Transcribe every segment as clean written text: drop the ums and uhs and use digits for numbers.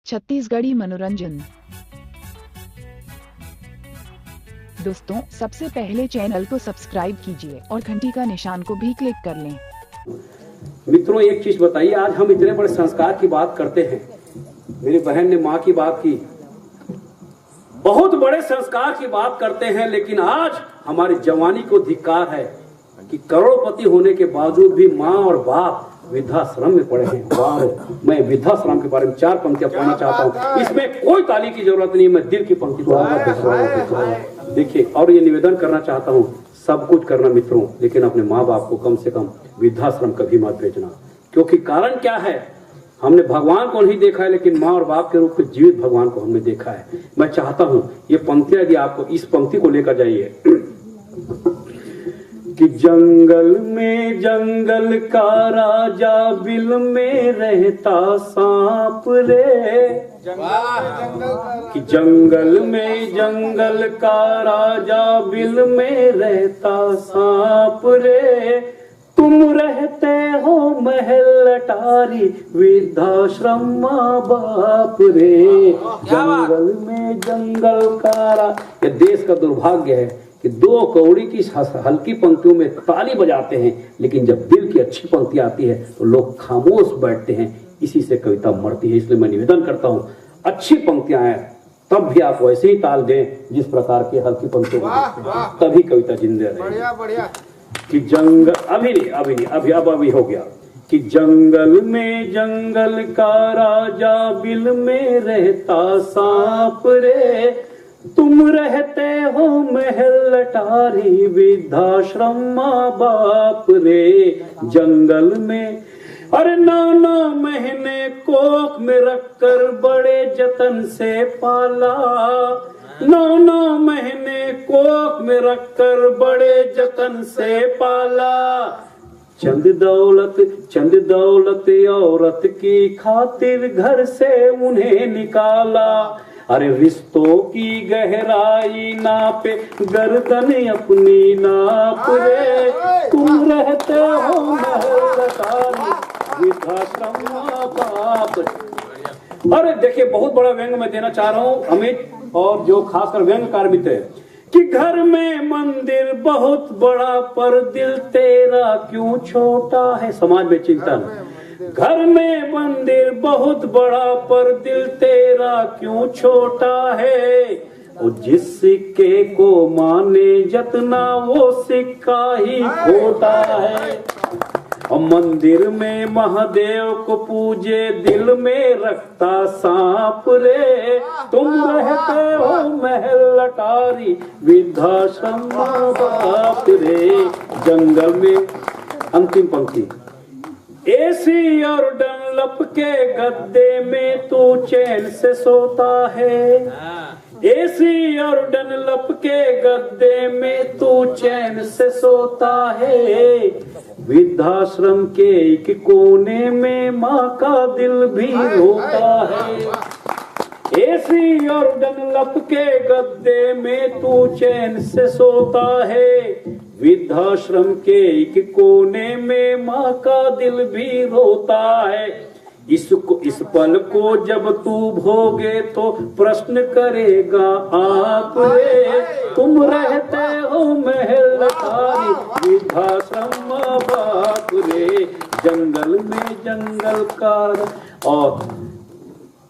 छत्तीसगढ़ी मनोरंजन। दोस्तों, सबसे पहले चैनल को सब्सक्राइब कीजिए और घंटी का निशान को भी क्लिक कर लें। मित्रों, एक चीज बताइए, आज हम इतने बड़े संस्कार की बात करते हैं। मेरी बहन ने माँ की बात की, बहुत बड़े संस्कार की बात करते हैं, लेकिन आज हमारी जवानी को धिक्कार है कि करोड़पति होने के बावजूद भी माँ और बाप वृद्धाश्रम में पड़े हैं। वाह, मैं वृद्धाश्रम के बारे में 4 पंक्तियां पढ़ना चाहता हूँ। इसमें कोई ताली की जरूरत नहीं, मैं दिल की पंक्ति पढ़ूंगा। देखिए, और ये निवेदन करना चाहता हूँ, सब कुछ करना मित्रों, लेकिन अपने माँ बाप को कम से कम वृद्धाश्रम कभी मत भेजना। क्योंकि कारण क्या है, हमने भगवान को नहीं देखा है, लेकिन माँ और बाप के रूप में जीवित भगवान को हमने देखा है। मैं चाहता हूँ ये पंक्तियां यदि आपको इस पंक्ति को लेकर जाइए कि जंगल में जंगल का राजा, बिल में रहता सांप रे। कि जंगल में जंगल का राजा, बिल में रहता सांप रे। तुम रहते हो महल अटारी, वृद्धाश्रम माँ बाप रे। जंगल में जंगल का राजा। यह देश का दुर्भाग्य है कि 2 कौड़ी की हल्की पंक्तियों में ताली बजाते हैं, लेकिन जब दिल की अच्छी पंक्ति आती है तो लोग खामोश बैठते हैं। इसी से कविता मरती है। इसलिए मैं निवेदन करता हूँ, अच्छी पंक्तियां आए तब भी आप वैसे ही ताल दें जिस प्रकार की हल्की पंक्तियों में, तभी कविता जिंदे रहे। बढ़िया बढ़िया। कि जंगल अभी हो गया कि जंगल में जंगल का राजा, बिल में रहता सांप रे। तुम रहते हो महल अटारी, वृद्धाश्रम माँ बाप रे। जंगल में अरे 9 महीने कोख में रखकर बड़े जतन से पाला। 9 महीने कोख में रखकर बड़े जतन से पाला। चंद दौलत औरत की खातिर घर से उन्हें निकाला। अरे रिश्तों की गहराई नापे, गर्दन अपनी नाप रे। तुम रहते हो महल अटारी, वृद्धाश्रम माँ बाप। अरे देखिए, बहुत बड़ा व्यंग मैं देना चाह रहा हूँ अमित, और जो खासकर व्यंगकार मित्र है कि घर में मंदिर बहुत बड़ा, पर दिल तेरा क्यों छोटा है। समाज में चिंतन, घर में मंदिर बहुत बड़ा, पर दिल तेरा क्यों छोटा है। और जिस सिक्के को माने जतना, वो सिक्का ही खोटा है। और मंदिर में महादेव को पूजे, दिल में रखता सांप रे। तुम रहते हो महल अटारी, वृद्धाश्रम माँ बाप रे। जंगल में अंतिम पंक्ति, एसी और डनलप के गद्दे में तू चैन से सोता है। एसी और डनलप के गद्दे में तू चैन से सोता है। वृद्धाश्रम के एक कोने में माँ का दिल भी रोता है। एसी और डनलप के गद्दे में तू चैन से सोता है। वृद्धाश्रम के एक कोने में माँ का दिल भी रोता है। इस पल को जब तू भोगे तो प्रश्न करेगा आप रे। तुम रहते हो महल अटारी, वृद्धाश्रम माँ बाप रे। जंगल में जंगल का। और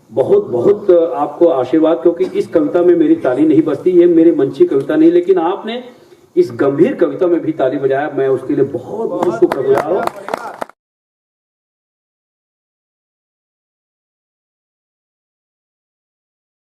बहुत बहुत आपको आशीर्वाद, क्योंकि इस कविता में मेरी ताली नहीं बजती। ये मेरी मंची कविता नहीं, लेकिन आपने इस गंभीर कविता में भी ताली बजाया। मैं उसके लिए बहुत बहुत शुक्रगुजार हूँ।